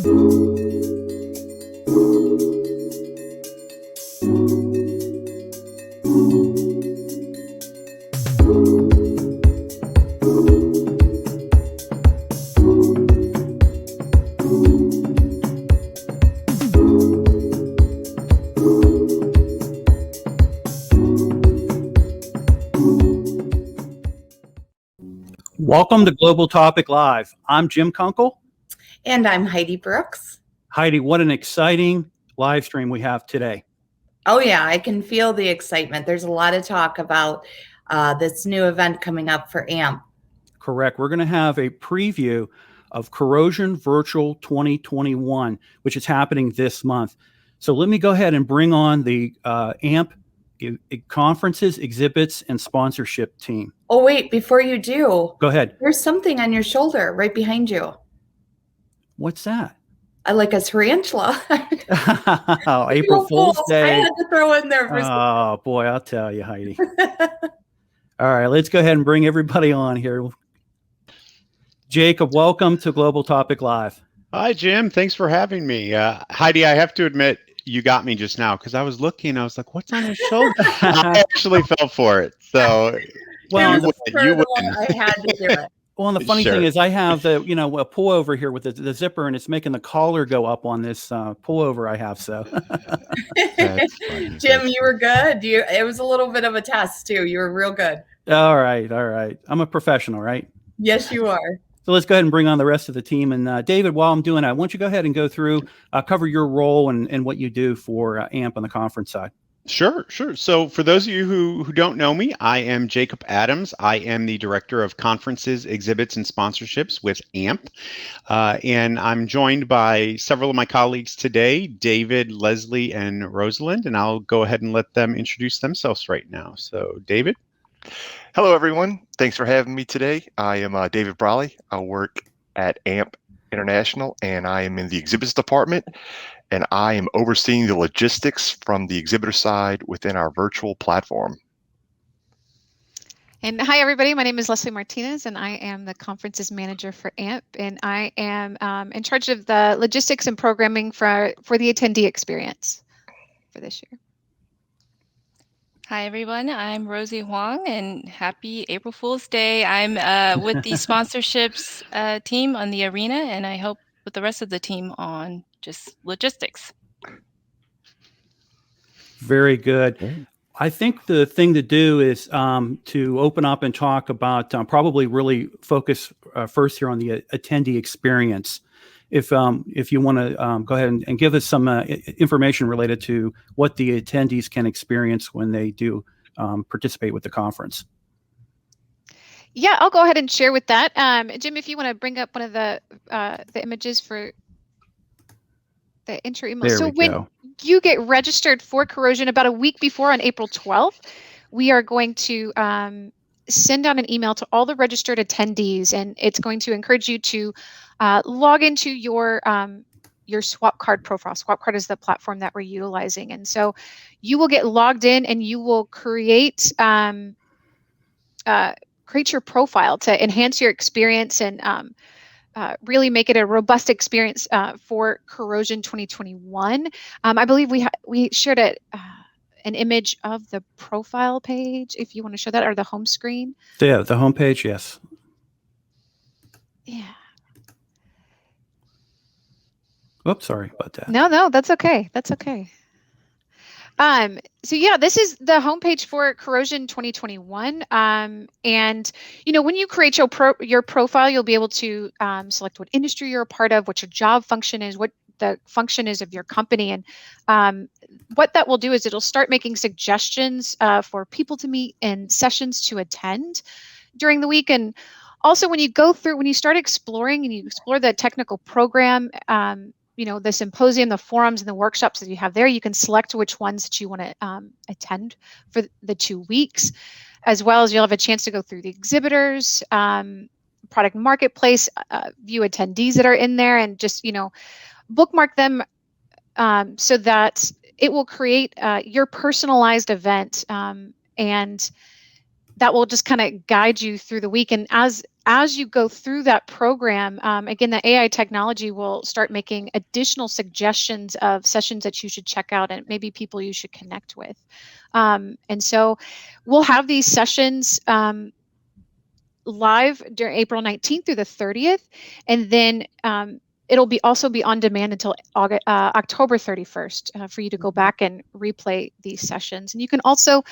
Welcome to Global Topic Live. I'm Jim Kunkel. And I'm Heidi Brooks. Heidi, what an exciting live stream we have today. Oh yeah, I can feel the excitement. There's a lot of talk about this new event coming up for AMP. Correct. We're going to have a preview of Corrosion Virtual 2021, which is happening this month. So let me go ahead and bring on the AMP conferences, exhibits, and sponsorship team. Oh, wait, before you do. Go ahead. There's something on your shoulder right behind you. What's that? I like a tarantula. April Fool's Day. I had to throw in there for Oh, boy, I'll tell you, Heidi. All right, let's go ahead and bring everybody on here. Jacob, welcome to Global Topic Live. Hi, Jim. Thanks for having me. Heidi, I have to admit, you got me just now because I was looking. I was like, what's on his shoulder? I actually fell for it. So, well, you win. I had to do it. Well, and the funny thing is I have the, a pullover here with the zipper, and it's making the collar go up on this pullover I have. So, That's funny. Jim, you were good. It was a little bit of a test too. You were real good. All right. I'm a professional, right? Yes, you are. So let's go ahead and bring on the rest of the team. And David, while I'm doing that, why don't you go ahead and go through, cover your role and what you do for AMP on the conference side. Sure. So for those of you who don't know me, I am Jacob Adams. I am the Director of Conferences, Exhibits, and Sponsorships with AMP. And I'm joined by several of my colleagues today, David, Leslie, and Rosalind. And I'll go ahead and let them introduce themselves right now. So David. Hello, everyone. Thanks for having me today. I am David Brawley. I work at AMP International, and I am in the exhibits department, and I am overseeing the logistics from the exhibitor side within our virtual platform. And hi, everybody. My name is Leslie Martinez, and I am the conferences manager for AMP, and I am in charge of the logistics and programming for the attendee experience for this year. Hi, everyone. I'm Rosie Huang, and happy April Fool's Day. I'm with the sponsorships team on the arena, and I help with the rest of the team on just logistics. Very good. I think the thing to do is to open up and talk about probably really focus first here on the attendee experience. If you want to go ahead and give us some information related to what the attendees can experience when they do participate with the conference. Yeah, I'll go ahead and share with that. Jim, if you want to bring up one of the images for the intro email. So when you get registered for Corrosion about a week before on April 12th, we are going to send out an email to all the registered attendees, and it's going to encourage you to log into your Swap Card profile. Swap Card is the platform that we're utilizing, and so you will get logged in, and you will create your profile to enhance your experience and really make it a robust experience for Corrosion 2021. I believe we shared an image of the profile page, if you want to show that, or the home screen. Yeah, the home page, yes. Yeah. Oops, sorry about that. No, that's okay. That's okay. So yeah, this is the homepage for Corrosion 2021. And when you create your profile, you'll be able to select what industry you're a part of, what your job function is, what the function is of your company. And what that will do is it'll start making suggestions for people to meet and sessions to attend during the week. And also when you start exploring and you explore the technical program, the symposium, the forums, and the workshops that you have there, you can select which ones that you want to attend for the 2 weeks, as well as you'll have a chance to go through the exhibitors, product marketplace, view attendees that are in there, and just, bookmark them so that it will create your personalized event. And that will just kind of guide you through the week. And as you go through that program, again, the AI technology will start making additional suggestions of sessions that you should check out and maybe people you should connect with. And so we'll have these sessions live during April 19th through the 30th. And then it'll also be on demand until October 31st for you to go back and replay these sessions. And you can also,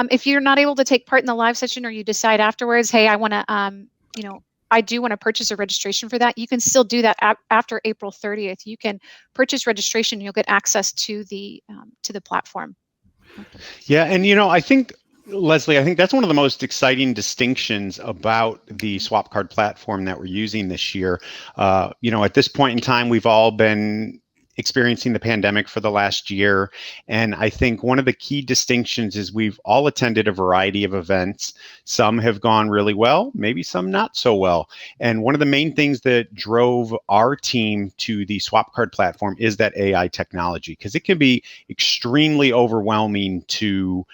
if you're not able to take part in the live session, or you decide afterwards, hey, I want to, I do want to purchase a registration for that, you can still do that after April 30th. You can purchase registration, you'll get access to the platform. Yeah, and I think, Leslie, I think that's one of the most exciting distinctions about the swap card platform that we're using this year. At this point in time, we've all been experiencing the pandemic for the last year. And I think one of the key distinctions is we've all attended a variety of events. Some have gone really well, maybe some not so well. And one of the main things that drove our team to the swap card platform is that AI technology, because it can be extremely overwhelming to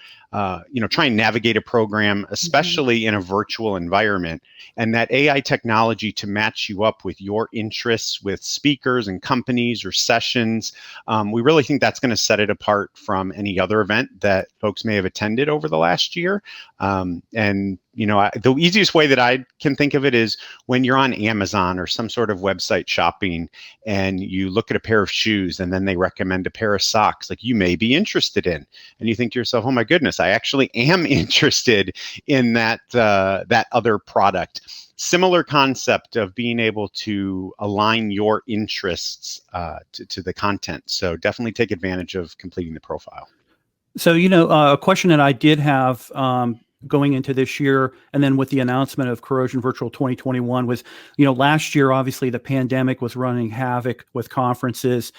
try and navigate a program, especially in a virtual environment. And that AI technology to match you up with your interests, with speakers and companies or sessions, we really think that's going to set it apart from any other event that folks may have attended over the last year. The easiest way that I can think of it is when you're on Amazon or some sort of website shopping and you look at a pair of shoes and then they recommend a pair of socks like you may be interested in. And you think to yourself, oh my goodness, I actually am interested in that other product. Similar concept of being able to align your interests to the content. So definitely take advantage of completing the profile. So, a question that I did have going into this year, and then with the announcement of Corrosion Virtual 2021 was, last year, obviously the pandemic was running havoc with conferences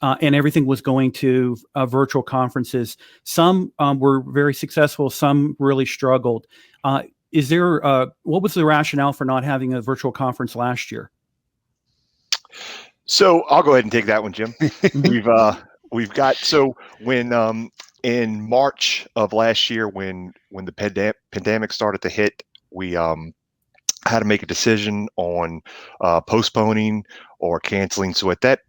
and everything was going to virtual conferences. Some were very successful, some really struggled. What was the rationale for not having a virtual conference last year? So I'll go ahead and take that one, Jim. When in March of last year, when the pandemic started to hit, we had to make a decision on postponing or canceling. So at that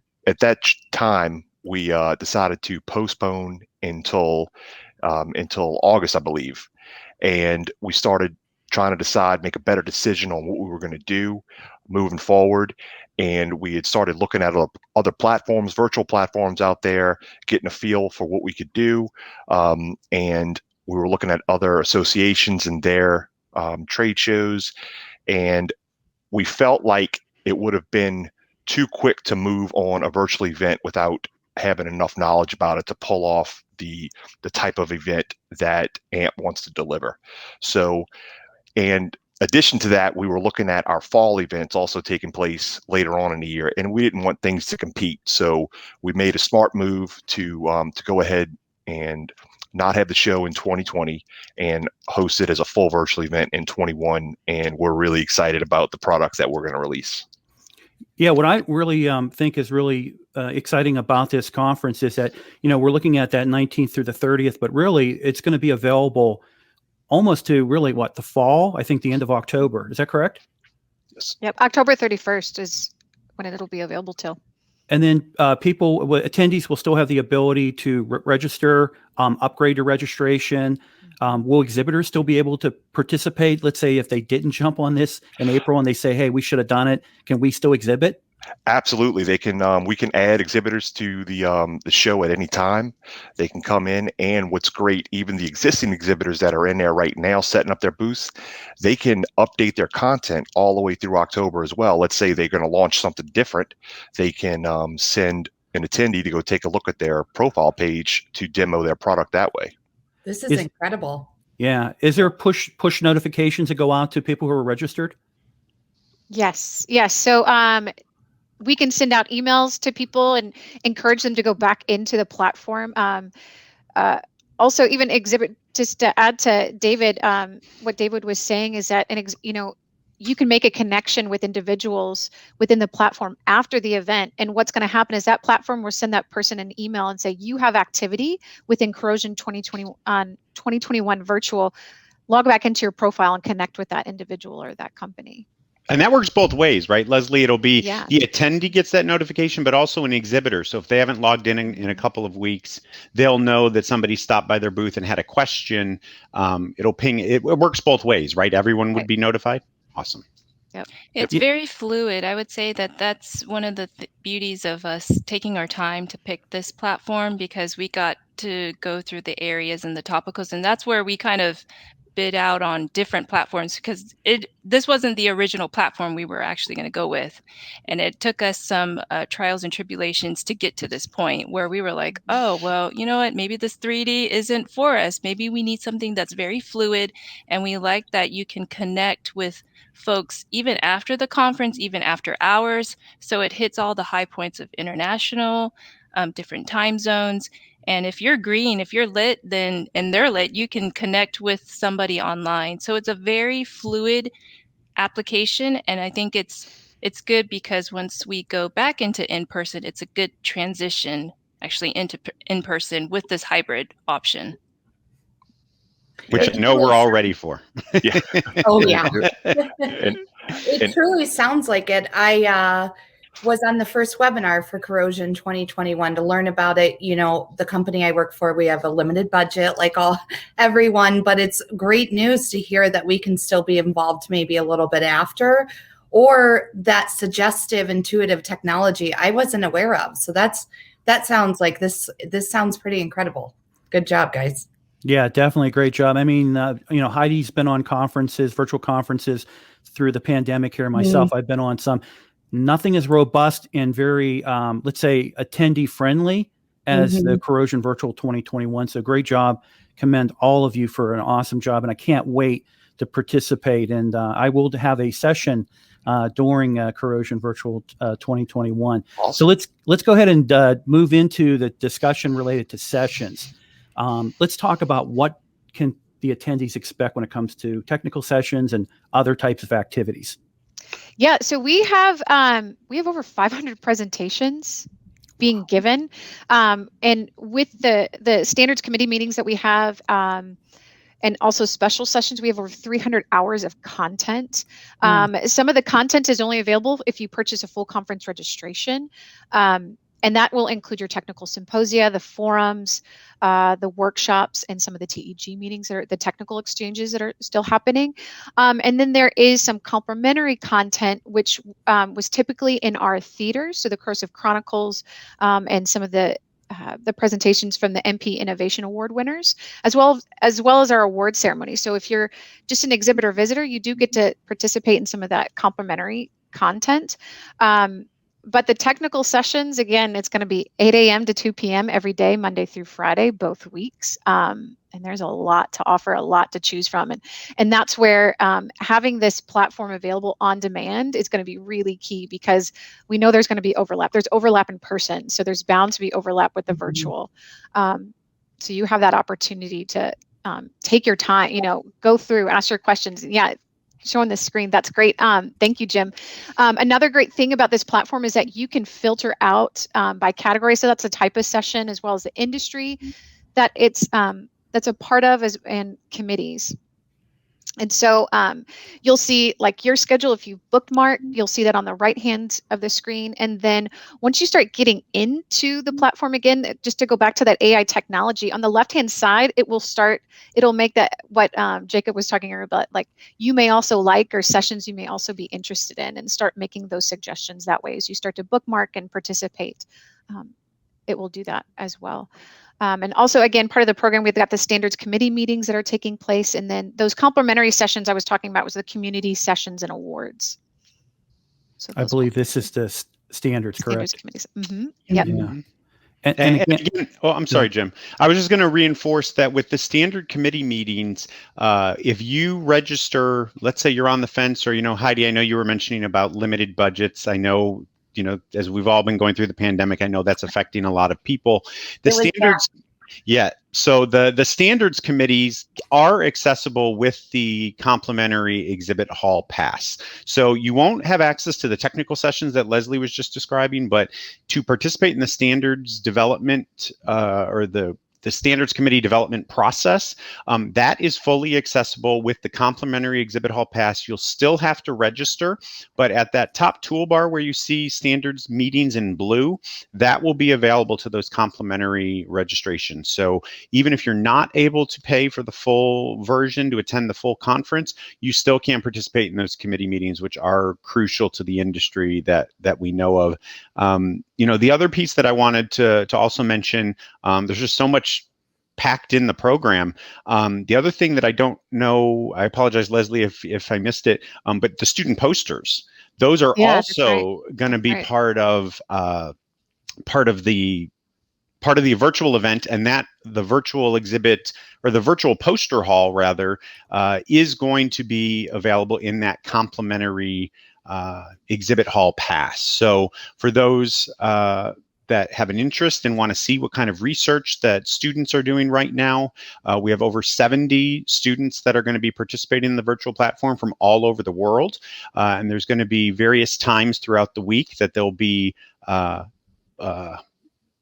time, we decided to postpone until August, I believe, and we started trying to make a better decision on what we were going to do moving forward. And we had started looking at other platforms, virtual platforms out there, getting a feel for what we could do. And we were looking at other associations and their trade shows. And we felt like it would have been too quick to move on a virtual event without having enough knowledge about it to pull off the type of event that AMP wants to deliver. So, and addition to that, we were looking at our fall events also taking place later on in the year, and we didn't want things to compete. So we made a smart move to go ahead and not have the show in 2020 and host it as a full virtual event in 21. And we're really excited about the products that we're going to release. Yeah, what I really think is really exciting about this conference is that, we're looking at that 19th through the 30th, but really it's going to be available almost to really the fall, I think the end of October. Is that correct? Yes. Yep. October 31st is when it'll be available till. And then attendees will still have the ability to register, upgrade your registration. Will exhibitors still be able to participate? Let's say if they didn't jump on this in April and they say, hey, we should have done it. Can we still exhibit? Absolutely. They can. We can add exhibitors to the show at any time. They can come in, and what's great, even the existing exhibitors that are in there right now setting up their booths, they can update their content all the way through October as well. Let's say they're going to launch something different. They can send an attendee to go take a look at their profile page to demo their product that way. This is incredible. Yeah. Is there push notifications that go out to people who are registered? Yes. So we can send out emails to people and encourage them to go back into the platform. Also, even exhibit, just to add to David, what David was saying is that, you can make a connection with individuals within the platform after the event. And what's going to happen is that platform will send that person an email and say, you have activity within Corrosion 2021 virtual. log back into your profile and connect with that individual or that company. And that works both ways, right, Leslie? It'll be Yeah. the attendee gets that notification, but also an exhibitor. So if they haven't logged in a couple of weeks, they'll know that somebody stopped by their booth and had a question. It'll ping. It works both ways, right? Everyone would be notified. Awesome. Yep. It's very fluid. I would say that that's one of the beauties of us taking our time to pick this platform, because we got to go through the areas and the topicals, and that's where we kind of bid out on different platforms, because this wasn't the original platform we were actually going to go with, and it took us some trials and tribulations to get to this point where we were like, oh well, you know what, maybe this 3D isn't for us. Maybe we need something that's very fluid, and we like that you can connect with folks even after the conference, even after hours, so it hits all the high points of international, different time zones. And if you're green, if you're lit, then and they're lit, you can connect with somebody online. So it's a very fluid application, and I think it's good because once we go back into in-person, it's a good transition actually into in-person with this hybrid option. Which I know we're all ready for. Yeah. Oh yeah. And It truly sounds like it. I was on the first webinar for Corrosion 2021 to learn about it. You know, the company I work for, we have a limited budget like everyone, but it's great news to hear that we can still be involved maybe a little bit after, or that suggestive, intuitive technology I wasn't aware of. So that sounds like this sounds pretty incredible. Good job, guys. Yeah, definitely. Great job. I mean, Heidi's been on conferences, virtual conferences through the pandemic here. Myself, I've been on some. Nothing as robust and very, let's say, attendee friendly as the Corrosion Virtual 2021. So great job. Commend all of you for an awesome job. And I can't wait to participate. And I will have a session during Corrosion Virtual 2021. Awesome. So let's go ahead and move into the discussion related to sessions. Let's talk about what can the attendees expect when it comes to technical sessions and other types of activities. Yeah, so we have over 500 presentations being given, and with the standards committee meetings that we have, and also special sessions, we have over 300 hours of content. Some of the content is only available if you purchase a full conference registration. And that will include your technical symposia, the forums, the workshops, and some of the TEG meetings, that are the technical exchanges that are still happening. And then there is some complementary content, which was typically in our theaters, so the Corrosive Chronicles, and some of the presentations from the MP Innovation Award winners, as well as our award ceremony. So if you're just an exhibitor visitor, you do get to participate in some of that complementary content. But the technical sessions, again, it's going to be 8 a.m. to 2 p.m. every day, Monday through Friday, both weeks. And there's a lot to offer, a lot to choose from. And that's where having this platform available on demand is going to be really key, because we know there's going to be overlap. There's overlap in person, so there's bound to be overlap with the virtual. So you have that opportunity to take your time, go through, ask your questions. Yeah. Showing the screen, that's great. Thank you, Jim. Another great thing about this platform is that you can filter out by category. So that's a type of session, as well as the industry that that's a part of, and committees. And so you'll see like your schedule. If you bookmark, you'll see that on the right hand of the screen. And then once you start getting into the platform again, just to go back to that AI technology, on the left hand side, it'll make that what Jacob was talking about, like you may also like, or sessions you may also be interested in, and start making those suggestions that way. As you start to bookmark and participate, it will do that as well. And also, again, part of the program, we've got the standards committee meetings that are taking place. And then those complementary sessions I was talking about was the community sessions and awards. So I believe this is the standards, correct? Standards committees. Yep. Yeah. And again, I'm sorry, Jim. I was just going to reinforce that with the standard committee meetings, if you register, let's say you're on the fence, or, Heidi, I know you were mentioning about limited budgets. I know, as we've all been going through the pandemic, I know that's affecting a lot of people. The standards, yeah. So the standards committees are accessible with the complimentary exhibit hall pass. So you won't have access to the technical sessions that Leslie was just describing, but to participate in the standards development or the the standards committee development process. That is fully accessible with the complimentary exhibit hall pass. You'll still have to register, but at that top toolbar where you see standards meetings in blue, that will be available to those complimentary registrations. So even if you're not able to pay for the full version to attend the full conference, you still can participate in those committee meetings, which are crucial to the industry that we know of. The other piece that I wanted to also mention, there's just so much packed in the program. The other thing that I don't know, I apologize, Leslie, if I missed it, but the student posters, those are also going to be part of the virtual event, and that the virtual exhibit, or the virtual poster hall rather, is going to be available in that complimentary exhibit hall pass. So for those that have an interest and want to see what kind of research that students are doing right now, we have over 70 students that are going to be participating in the virtual platform from all over the world. And there's going to be various times throughout the week that there'll be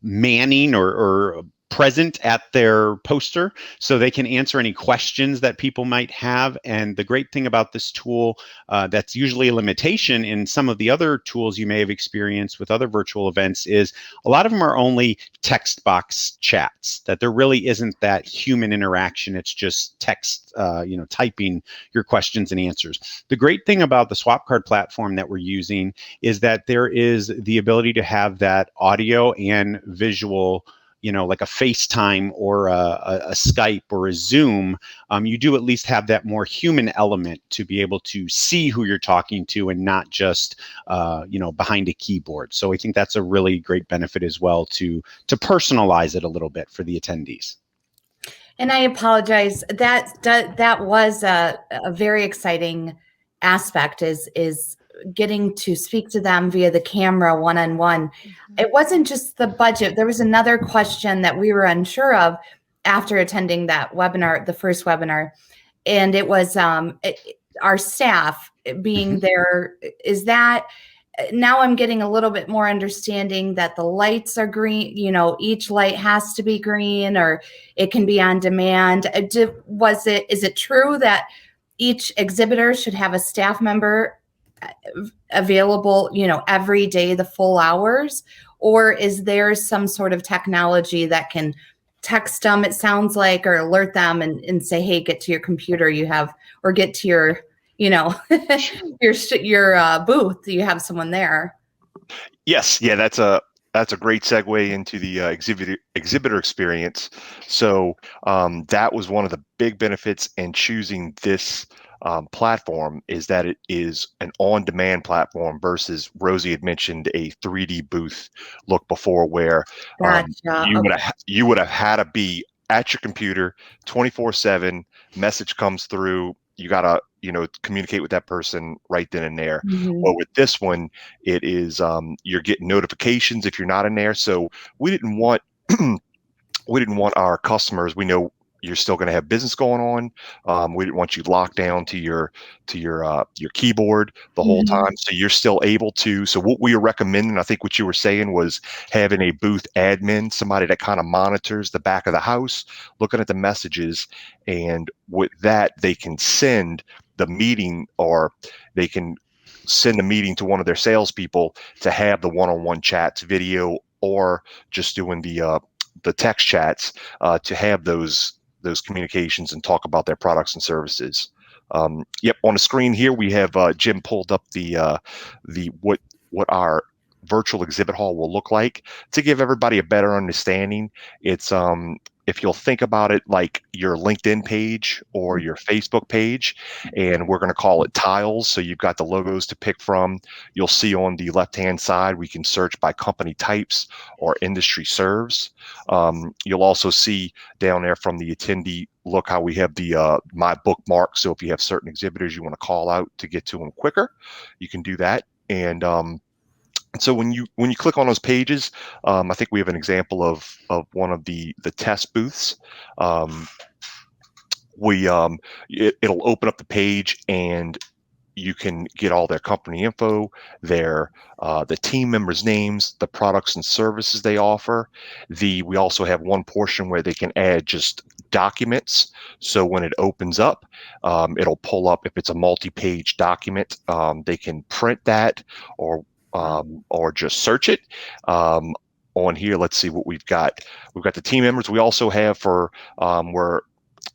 manning or present at their poster so they can answer any questions that people might have. And the great thing about this tool, that's usually a limitation in some of the other tools you may have experienced with other virtual events, is a lot of them are only text box chats, that there really isn't that human interaction. It's just text, typing your questions and answers. The great thing about the swap card platform that we're using is that there is the ability to have that audio and visual, like a FaceTime or a Skype or a Zoom. You do at least have that more human element to be able to see who you're talking to and not just, behind a keyboard. So I think that's a really great benefit as well to personalize it a little bit for the attendees. And I apologize. That was a very exciting aspect, is getting to speak to them via the camera one-on-one. It wasn't just the budget. There was another question that we were unsure of after attending that webinar, the first webinar, and it was our staff being there. Is that, now I'm getting a little bit more understanding that the lights are green, each light has to be green, or it can be on demand. Is it true that each exhibitor should have a staff member available, every day, the full hours? Or is there some sort of technology that can text them, it sounds like, or alert them and say, hey, get to your computer, or get to your, your booth, you have someone there? Yes. Yeah, that's a great segue into the exhibitor experience. So that was one of the big benefits in choosing this platform, is that it is an on-demand platform versus, Rosie had mentioned, a 3D booth look before, where you would have had to be at your computer 24/7. Message comes through, you gotta communicate with that person right then and there. Well, with this one, it is you're getting notifications if you're not in there. So we didn't want our customers, we know you're still going to have business going on. We didn't want you locked down to your keyboard the whole time. So you're still able to. So what we were recommending, I think what you were saying, was having a booth admin, somebody that kind of monitors the back of the house, looking at the messages, and with that they can send the meeting, or they can send a meeting to one of their salespeople to have the one-on-one chats, video, or just doing the text chats, to have those communications and talk about their products and services. Yep, on the screen here we have Jim pulled up the what our virtual exhibit hall will look like, to give everybody a better understanding. It's if you'll think about it like your LinkedIn page or your Facebook page, and we're going to call it tiles. So you've got the logos to pick from. You'll see on the left-hand side, we can search by company types or industry serves. You'll also see down there from the attendee look how we have the my bookmark. So if you have certain exhibitors you want to call out to get to them quicker, you can do that. And so when you click on those pages, I think we have an example of one of the test booths. It'll open up the page, and you can get all their company info, the team members' names, the products and services they offer. We also have one portion where they can add just documents. So when it opens up, it'll pull up if it's a multi-page document. They can print that or just search it. On here, let's see what we've got. We've got the team members. We also have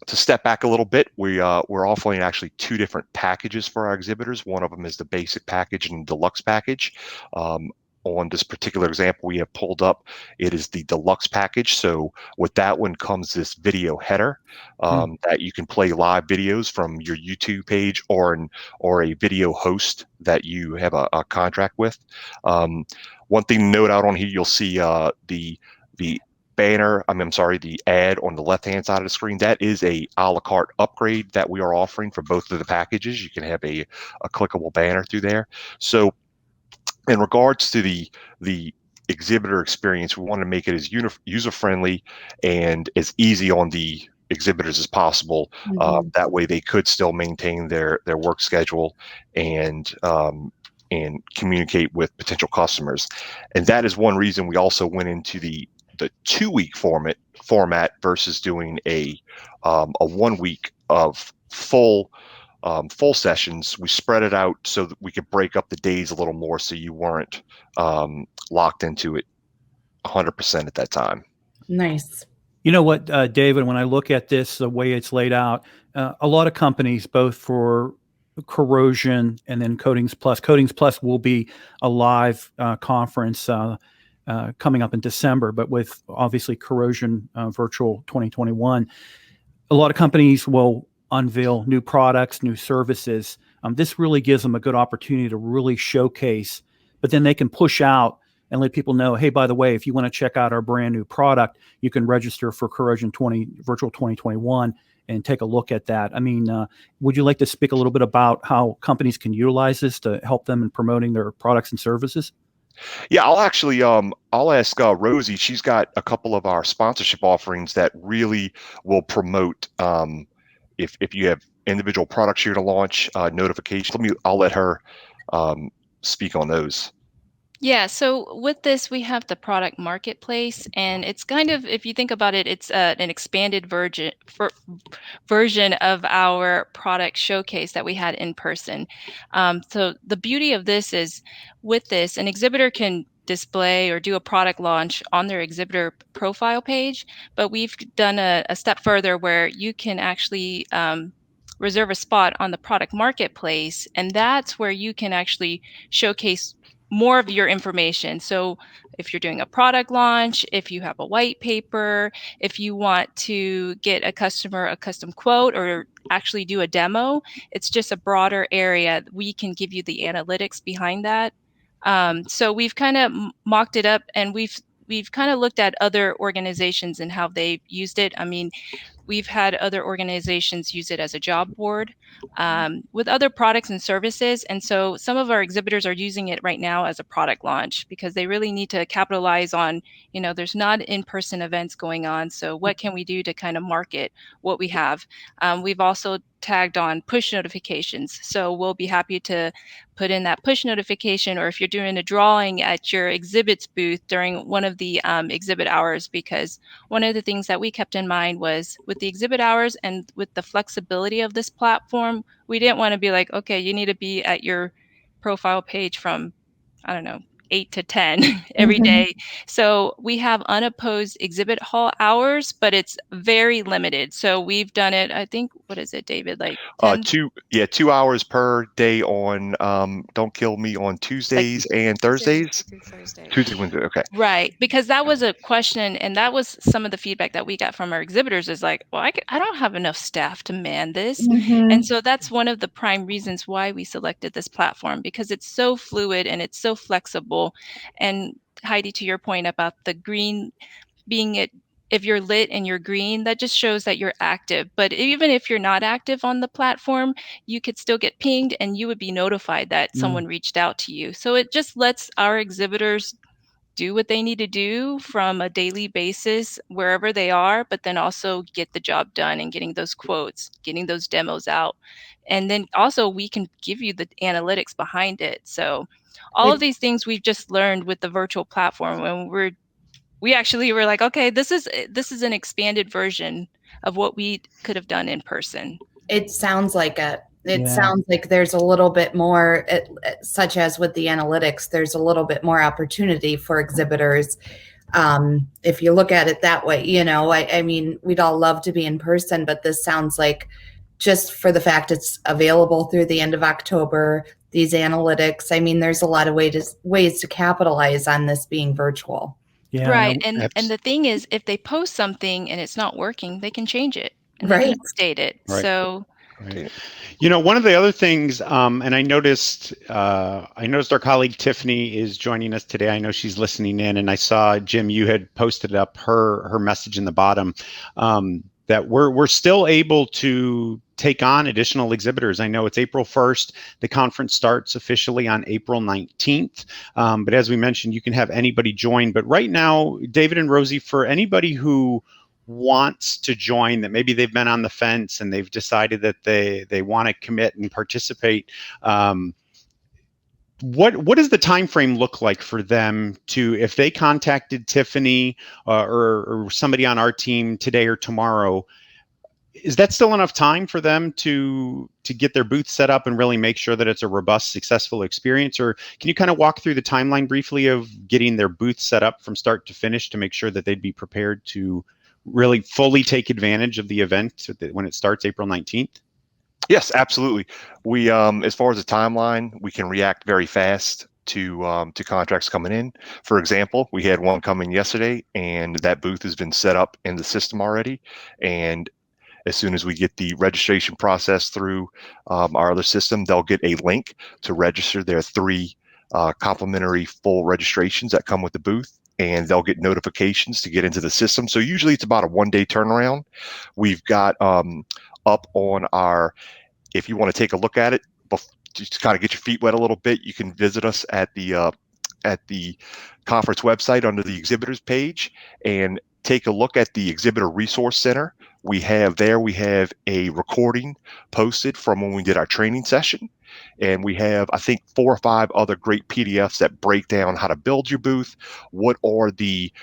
to step back a little bit, we're offering actually two different packages for our exhibitors. One of them is the basic package and deluxe package. On this particular example we have pulled up, it is the deluxe package. So with that one comes this video header that you can play live videos from your YouTube page or a video host that you have a contract with. One thing to note out on here, you'll see the banner, I'm sorry, the ad on the left-hand side of the screen. That is a la carte upgrade that we are offering for both of the packages. You can have a clickable banner through there. So in regards to the exhibitor experience, we want to make it as user-friendly and as easy on the exhibitors as possible. That way they could still maintain their work schedule and communicate with potential customers. And that is one reason we also went into the 2-week format versus doing a 1 week of full sessions. We spread it out so that we could break up the days a little more, so you weren't locked into it 100% at that time. Nice. You know what, David, when I look at this, the way it's laid out, a lot of companies, both for Corrosion and then Coatings Plus will be a live conference coming up in December, but with obviously Corrosion Virtual 2021, a lot of companies will unveil new products, new services. This really gives them a good opportunity to really showcase, but then they can push out and let people know, hey, by the way, if you want to check out our brand new product, you can register for Corrosion Virtual 2021 and take a look at that. I mean, would you like to speak a little bit about how companies can utilize this to help them in promoting their products and services? Yeah, I'll actually I'll ask Rosie. She's got a couple of our sponsorship offerings that really will promote if you have individual products you're to launch, notifications. I'll let her speak on those. Yeah, so with this, we have the product marketplace, and it's kind of, if you think about it, it's an expanded version of our product showcase that we had in person. So the beauty of this is, with this, an exhibitor can display or do a product launch on their exhibitor profile page, but we've done a step further where you can actually reserve a spot on the product marketplace, and that's where you can actually showcase more of your information. So if you're doing a product launch, if you have a white paper, if you want to get a customer a custom quote or actually do a demo, it's just a broader area. We can give you the analytics behind that. So we've kind of mocked it up, and we've kind of looked at other organizations and how they've used it. I mean, we've had other organizations use it as a job board with other products and services. And so some of our exhibitors are using it right now as a product launch because they really need to capitalize on, there's not in-person events going on. So what can we do to kind of market what we have? We've also tagged on push notifications. So we'll be happy to put in that push notification, or if you're doing a drawing at your exhibits booth during one of the exhibit hours, because one of the things that we kept in mind was with the exhibit hours and with the flexibility of this platform, we didn't want to be like, okay, you need to be at your profile page from, I don't know, 8 to 10 every day. So we have unopposed exhibit hall hours, but it's very limited. So we've done it, I think, what is it, David? Like 10? 2 hours per day on Don't Kill Me on Tuesdays and Thursdays. Tuesday, Wednesday. Okay. Right. Because that was a question, and that was some of the feedback that we got from our exhibitors is like, well, I don't have enough staff to man this. And so that's one of the prime reasons why we selected this platform, because it's so fluid and it's so flexible. And Heidi, to your point about the green being it, if you're lit and you're green, that just shows that you're active. But even if you're not active on the platform, you could still get pinged and you would be notified that someone reached out to you. So it just lets our exhibitors do what they need to do from a daily basis wherever they are, but then also get the job done and getting those quotes, getting those demos out. And then also we can give you the analytics behind it. So all of these things we've just learned with the virtual platform, and we actually were like, okay, this is an expanded version of what we could have done in person. It sounds like it. It sounds like there's a little bit more, such as with the analytics, there's a little bit more opportunity for exhibitors. If you look at it that way, you know, I mean, we'd all love to be in person, but this sounds like just for the fact it's available through the end of October, these analytics, I mean, there's a lot of ways to capitalize on this being virtual. Yeah, right. no, And the thing is, if they post something and it's not working, they can change it and Right. they can update it. Right. So Right. You know, one of the other things, and I noticed our colleague Tiffany is joining us today. I know she's listening in, and I saw, Jim, you had posted up her message in the bottom, that we're still able to take on additional exhibitors. I know it's April 1st. The conference starts officially on April 19th. But as we mentioned, you can have anybody join. But right now, David and Rosie, for anybody who wants to join, that maybe they've been on the fence and they've decided that they want to commit and participate, what does the time frame look like for them to, if they contacted Tiffany or somebody on our team today or tomorrow, is that still enough time for them to get their booth set up and really make sure that it's a robust, successful experience? Or can you kind of walk through the timeline briefly of getting their booth set up from start to finish to make sure that they'd be prepared to really fully take advantage of the event when it starts April 19th? Yes, absolutely. We, as far as the timeline, we can react very fast to contracts coming in. For example, we had one come in yesterday, and that booth has been set up in the system already. And as soon as we get the registration process through our other system, they'll get a link to register. There are 3 complimentary full registrations that come with the booth, and they'll get notifications to get into the system. So usually it's about a 1-day turnaround. We've got up on our, if you want to take a look at it, just kind of get your feet wet a little bit, you can visit us at the conference website under the exhibitors page and take a look at the Exhibitor Resource Center. We have a recording posted from when we did our training session. And we have, I think, 4 or 5 other great PDFs that break down how to build your booth, what are the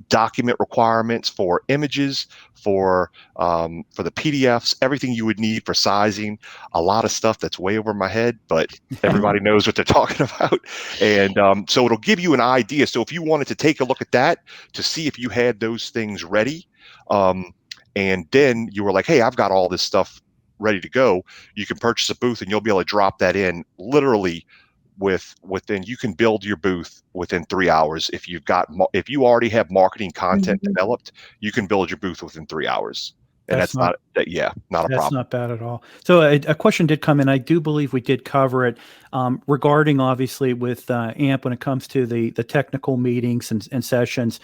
document requirements for images, for the PDFs, everything you would need for sizing, a lot of stuff that's way over my head, but everybody knows what they're talking about. And so it'll give you an idea. So if you wanted to take a look at that to see if you had those things ready, and then you were like, hey, I've got all this stuff ready to go, you can purchase a booth and you'll be able to drop that in literally within, you can build your booth within 3 hours. If you already have marketing content developed, you can build your booth within 3 hours. And that's not a problem. That's not bad at all. So a question did come in. I do believe we did cover it regarding, obviously, with AMP when it comes to the technical meetings and sessions.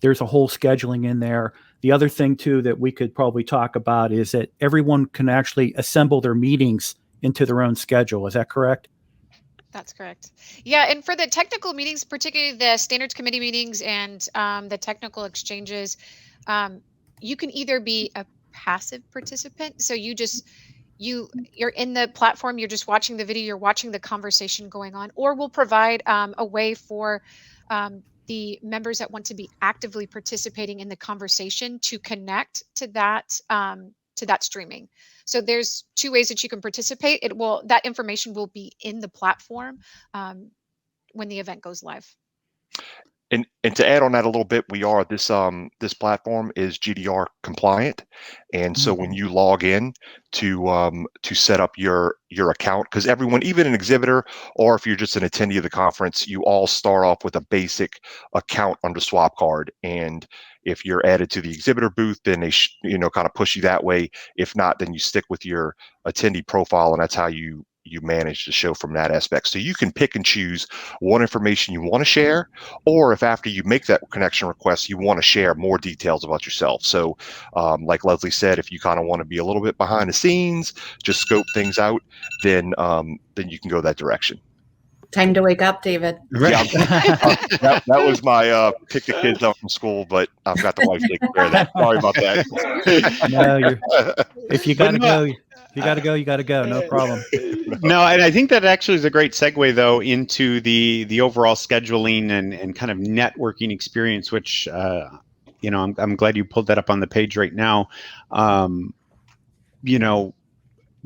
There's a whole scheduling in there. The other thing, too, that we could probably talk about is that everyone can actually assemble their meetings into their own schedule. Is that correct? That's correct. Yeah, and for the technical meetings, particularly the standards committee meetings and the technical exchanges, you can either be a passive participant. So you're in the platform, you're just watching the video, you're watching the conversation going on, or we'll provide a way for the members that want to be actively participating in the conversation to connect to that streaming. So there's 2 ways that you can participate. That information will be in the platform when the event goes live. And to add on that a little bit, this platform is GDR compliant, and so when you log in to set up your account, because everyone, even an exhibitor or if you're just an attendee of the conference, you all start off with a basic account under Swap Card, and if you're added to the exhibitor booth, then they kind of push you that way. If not, then you stick with your attendee profile, and that's how you manage the show from that aspect. So you can pick and choose what information you want to share, or if after you make that connection request, you want to share more details about yourself. So like Leslie said, if you kind of want to be a little bit behind the scenes, just scope things out, then you can go that direction. Time to wake up, David. Yeah, that was my pick the kids up from school, but I've got the wife taking care of that. Sorry about that. No, if you got to But no, go, you got to go. You got to go. No problem. No, and I think that actually is a great segue, though, into the overall scheduling and kind of networking experience, which I'm glad you pulled that up on the page right now. You know,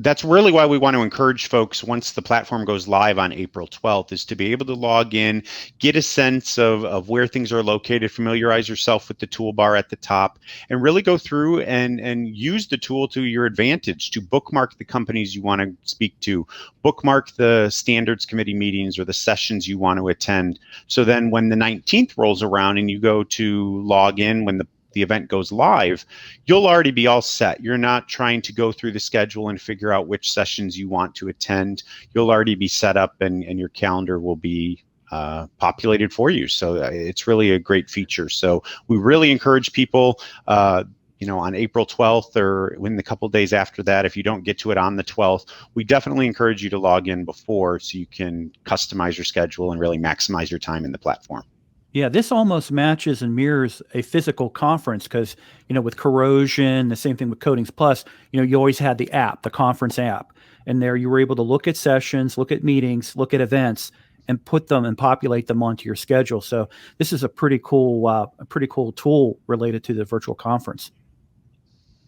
that's really why we want to encourage folks once the platform goes live on April 12th is to be able to log in, get a sense of where things are located, familiarize yourself with the toolbar at the top, and really go through and use the tool to your advantage to bookmark the companies you want to speak to, bookmark the standards committee meetings or the sessions you want to attend. So then when the 19th rolls around and you go to log in when the event goes live, you'll already be all set. You're not trying to go through the schedule and figure out which sessions you want to attend. You'll already be set up and your calendar will be populated for you. So it's really a great feature. So we really encourage people, on April 12th or in the couple days after that, if you don't get to it on the 12th, we definitely encourage you to log in before so you can customize your schedule and really maximize your time in the platform. Yeah, this almost matches and mirrors a physical conference because, with Corrosion, the same thing with Coatings Plus, you always had the app, the conference app. And there you were able to look at sessions, look at meetings, look at events, and put them and populate them onto your schedule. So this is a pretty cool tool related to the virtual conference.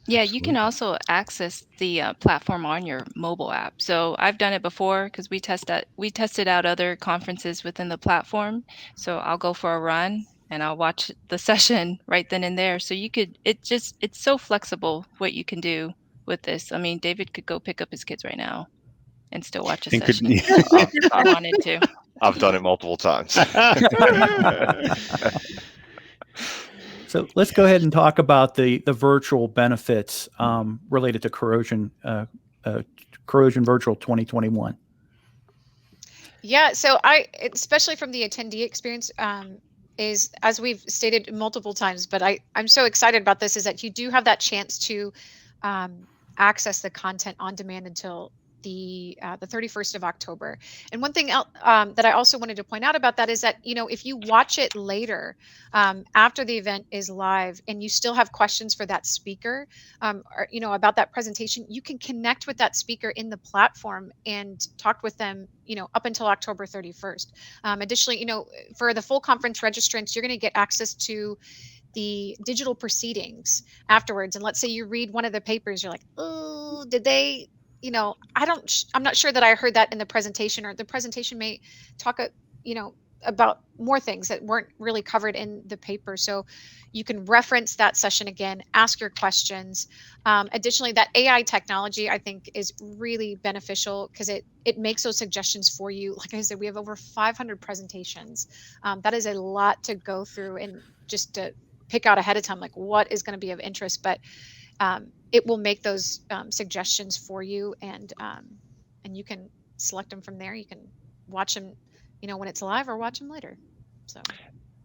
Yeah, you can also access the platform on your mobile app. So I've done it before because we tested out other conferences within the platform. So I'll go for a run and I'll watch the session right then and there. So it's so flexible what you can do with this. I mean, David could go pick up his kids right now and still watch a session if I wanted to. I've done it multiple times. So let's go ahead and talk about the virtual benefits related to Corrosion Virtual 2021. Yeah, so especially from the attendee experience, is as we've stated multiple times, but I'm so excited about this is that you do have that chance to access the content on demand until the 31st of October. And one thing that I also wanted to point out about that is that, if you watch it later after the event is live and you still have questions for that speaker, or, about that presentation, you can connect with that speaker in the platform and talk with them, up until October 31st. Additionally, for the full conference registrants, you're going to get access to the digital proceedings afterwards. And let's say you read one of the papers, you're like, oh, did they, I'm not sure that I heard that in the presentation, or the presentation may talk, about more things that weren't really covered in the paper. So you can reference that session again, ask your questions. Additionally, that AI technology, I think, is really beneficial because it makes those suggestions for you. Like I said, we have over 500 presentations. That is a lot to go through and just to pick out ahead of time, like what is going to be of interest. But it will make those suggestions for you, and you can select them from there. You can watch them, when it's live, or watch them later. So,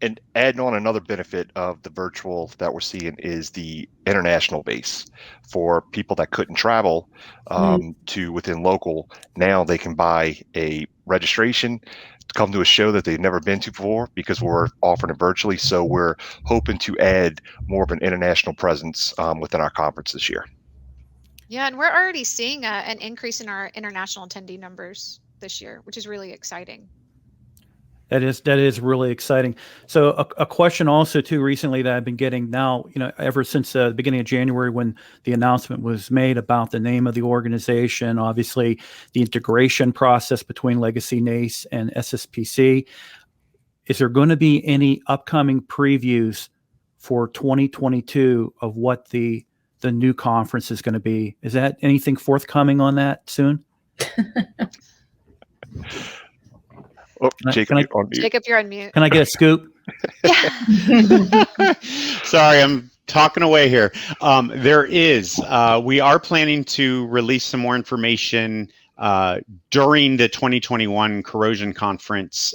and adding on another benefit of the virtual that we're seeing is the international base for people that couldn't travel to within local. Now they can buy a registration to come to a show that they've never been to before because we're offering it virtually. So we're hoping to add more of an international presence within our conference this year. Yeah, and we're already seeing an increase in our international attendee numbers this year, which is really exciting. That is really exciting. So a question also too recently that I've been getting now, ever since the beginning of January when the announcement was made about the name of the organization, obviously the integration process between Legacy NACE and SSPC. Is there going to be any upcoming previews for 2022 of what the new conference is going to be? Is that anything forthcoming on that soon? Oh, Jacob, you're on mute. Jacob, you're on mute. Can I get a scoop? Sorry, I'm talking away here. We are planning to release some more information during the 2021 Corrosion Conference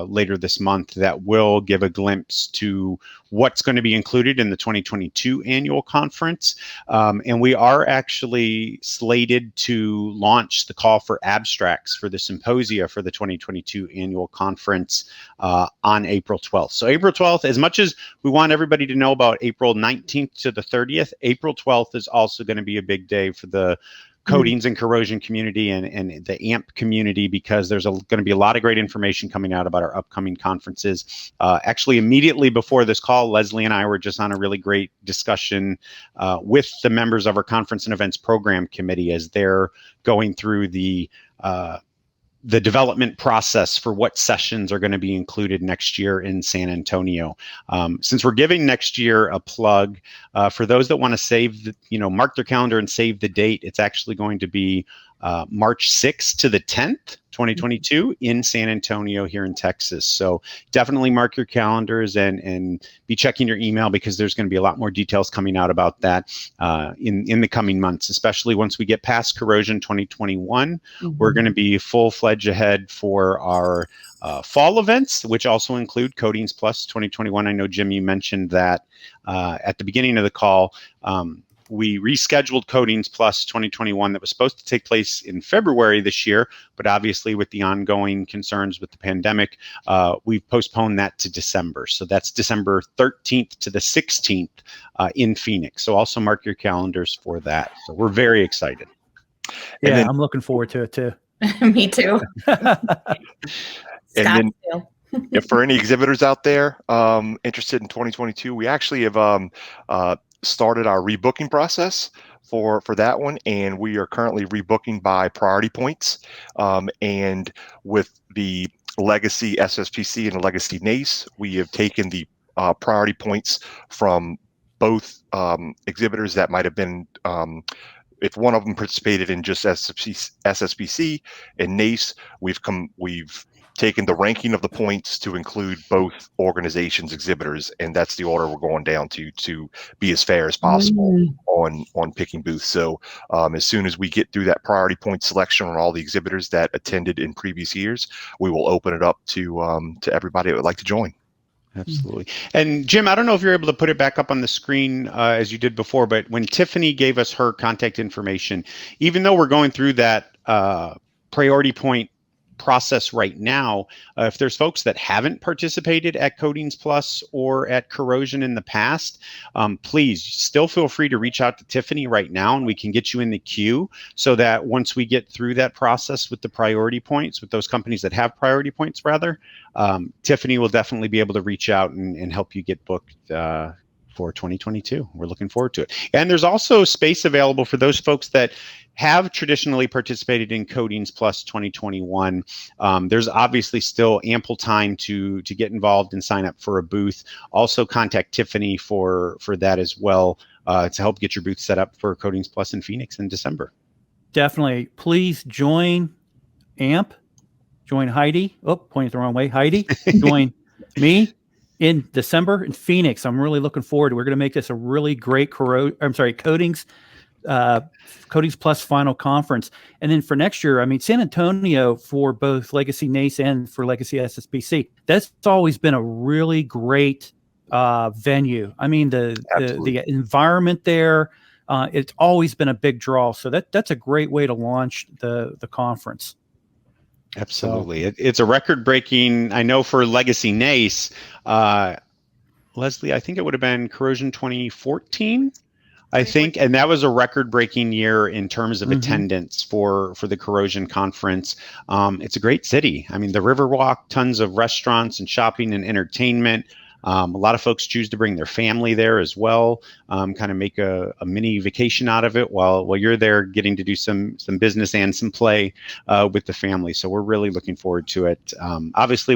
later this month that will give a glimpse to what's going to be included in the 2022 annual conference. And we are actually slated to launch the call for abstracts for the symposia for the 2022 annual conference on April 12th. So April 12th, as much as we want everybody to know about April 19th to the 30th, April 12th is also going to be a big day for the coatings and corrosion community and the AMP community, because there's going to be a lot of great information coming out about our upcoming conferences. Actually, immediately before this call, Leslie and I were just on a really great discussion with the members of our conference and events program committee as they're going through the development process for what sessions are going to be included next year in San Antonio. Since we're giving next year a plug, for those that want to save, mark their calendar and save the date, it's actually going to be March 6th to the 10th, 2022 in San Antonio here in Texas. So definitely mark your calendars and be checking your email, because there's going to be a lot more details coming out about that in the coming months, especially once we get past Corrosion 2021. We're going to be full-fledged ahead for our fall events, which also include Coatings Plus 2021. I know, Jim, you mentioned that at the beginning of the call. We rescheduled Coatings Plus 2021 that was supposed to take place in February this year, but obviously with the ongoing concerns with the pandemic, we've postponed that to December. So that's December 13th to the 16th in Phoenix. So also mark your calendars for that. So we're very excited. Yeah, I'm looking forward to it too. Me too. And then, if for any exhibitors out there interested in 2022, we actually have started our rebooking process for that one, and we are currently rebooking by priority points. And with the Legacy SSPC and the Legacy NACE, we have taken the priority points from both exhibitors that might have been, if one of them participated in just SSPC and NACE, we've taken the ranking of the points to include both organizations' exhibitors, and that's the order we're going down to be as fair as possible on picking booths. So as soon as we get through that priority point selection on all the exhibitors that attended in previous years, we will open it up to everybody that would like to join. Absolutely. And Jim, I don't know if you're able to put it back up on the screen as you did before, but when Tiffany gave us her contact information, even though we're going through that priority point process right now, if there's folks that haven't participated at Coatings Plus or at Corrosion in the past, please still feel free to reach out to Tiffany right now, and we can get you in the queue, so that once we get through that process with the priority points, with those companies that have priority points rather, Tiffany will definitely be able to reach out and help you get booked for 2022. We're looking forward to it. And there's also space available for those folks that have traditionally participated in Coatings Plus 2021. There's obviously still ample time to get involved and sign up for a booth. Also contact Tiffany for that as well, to help get your booth set up for Coatings Plus in Phoenix in December. Definitely. Please join AMP, join Heidi. Oh, pointed the wrong way. Heidi, join me in December in Phoenix. I'm really looking forward. We're going to make this a really great Coatings Plus final conference. And then for next year, I mean, San Antonio for both Legacy NACE and for Legacy SSPC, that's always been a really great venue. I mean, the environment there, it's always been a big draw. So that's a great way to launch the conference. Absolutely. It's a record-breaking, I know for Legacy NACE, Leslie, I think it would have been Corrosion 2014, I think, and that was a record-breaking year in terms of attendance for the Corrosion conference. It's a great city. I mean, the Riverwalk, tons of restaurants and shopping and entertainment. A lot of folks choose to bring their family there as well, kind of make a mini vacation out of it while you're there getting to do some business and some play with the family. So we're really looking forward to it. Obviously,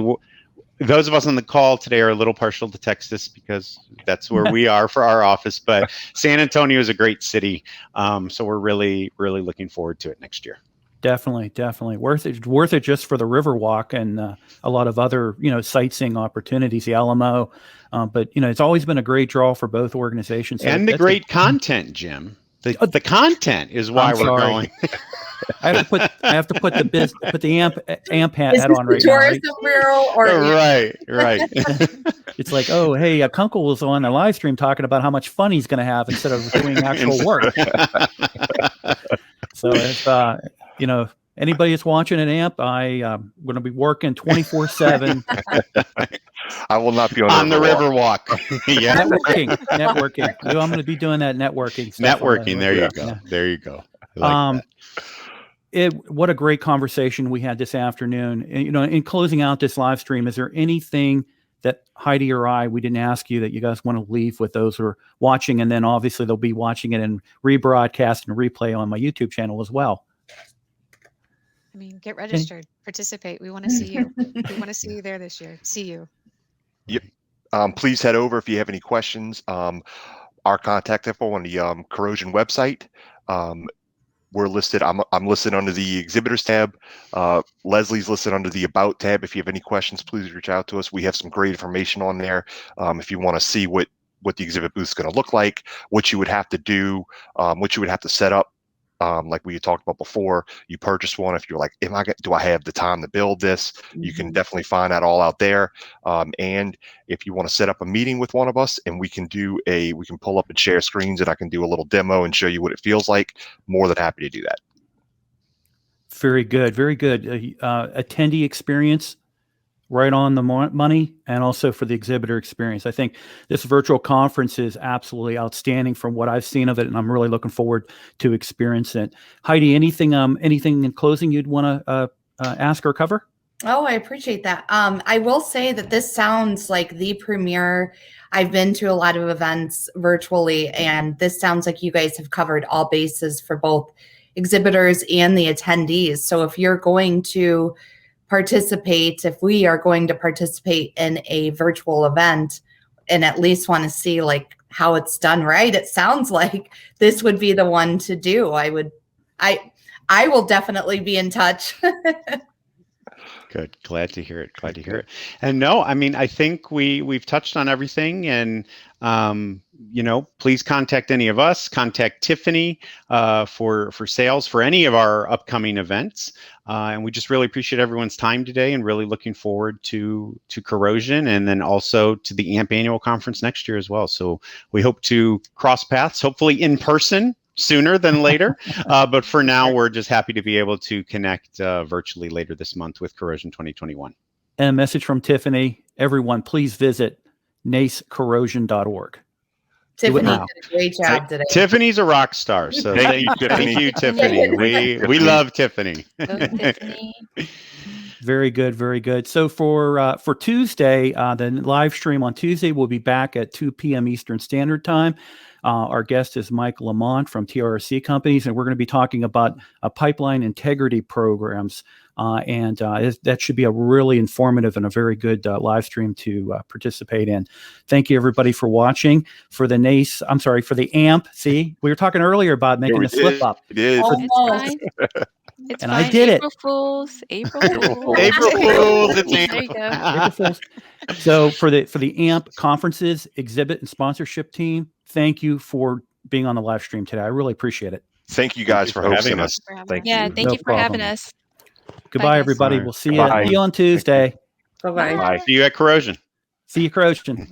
those of us on the call today are a little partial to Texas because that's where we are for our office, but San Antonio is a great city. So we're really, really looking forward to it next year. Definitely worth it just for the Riverwalk and a lot of other sightseeing opportunities, the Alamo, but it's always been a great draw for both organizations. So and the great content, Jim. The content is why we're going. I have to put the amp hat Is this on the right now. Right? tourism bureau or Right. It's like, oh, hey, Kunkel was on a live stream talking about how much fun he's going to have instead of doing actual work. So if anybody that's watching an AMP, I'm going to be working 24/7. I will not be on the Riverwalk. Riverwalk. Yeah. networking. I'm going to be doing that networking stuff. Networking. There you go. Yeah. There you go. I like that. What a great conversation we had this afternoon. And, in closing out this live stream, is there anything that Heidi or we didn't ask you that you guys want to leave with those who are watching? And then obviously they'll be watching it and rebroadcast and replay on my YouTube channel as well. I mean, get registered, participate. We want to see you. We want to see you there this year. See you. Yep. Please head over if you have any questions. Our contact info on the Corrosion website. We're listed. I'm listed under the exhibitors tab. Leslie's listed under the about tab. If you have any questions, please reach out to us. We have some great information on there. If you want to see what the exhibit booth is going to look like, what you would have to do, what you would have to set up. Like we had talked about before, you purchase one. If you're like, do I have the time to build this? You can definitely find that all out there. And if you want to set up a meeting with one of us and we can pull up and share screens and I can do a little demo and show you what it feels like, more than happy to do that. Very good. Very good. Attendee experience right on the money, and also for the exhibitor experience. I think this virtual conference is absolutely outstanding from what I've seen of it, and I'm really looking forward to experiencing it. Heidi, anything in closing you'd want to ask or cover? Oh, I appreciate that. I will say that this sounds like the premiere. I've been to a lot of events virtually, and this sounds like you guys have covered all bases for both exhibitors and the attendees. So if you're going to participate, if we are going to participate in a virtual event and at least want to see like how it's done right, it sounds like this would be the one to do. I will definitely be in touch. Good. Glad to hear it. And no, I mean, I think we've touched on everything, and please contact any of us, contact Tiffany for sales for any of our upcoming events. And we just really appreciate everyone's time today, and really looking forward to Corrosion, and then also to the AMP annual conference next year as well. So we hope to cross paths, hopefully in person sooner than later. But for now, we're just happy to be able to connect virtually later this month with Corrosion 2021. And a message from Tiffany: everyone, please visit nacecorrosion.org. Tiffany did a great job today. Tiffany's a rock star. So thank you, Tiffany. We love Tiffany. Tiffany. Very good, very good. So for Tuesday, the live stream on Tuesday will be back at 2 p.m. Eastern Standard Time. Our guest is Mike Lamont from TRC Companies, and we're going to be talking about pipeline integrity programs. And that should be a really informative and a very good live stream to participate in. Thank you, everybody, for watching. For the for the AMP. See, we were talking earlier about making the slip up. It is. It's And fine. I did April Fools. April Fools. April Fools. It's There you go. April Fools. So for the AMP conferences, exhibit, and sponsorship team, thank you for being on the live stream today. I really appreciate it. Thank you guys for hosting us. Thank you. Thank you for having us. Goodbye, guys. everybody. Bye. We'll see Bye. you on Tuesday. Bye-bye. Bye. See you at Corrosion. See you, Corrosion.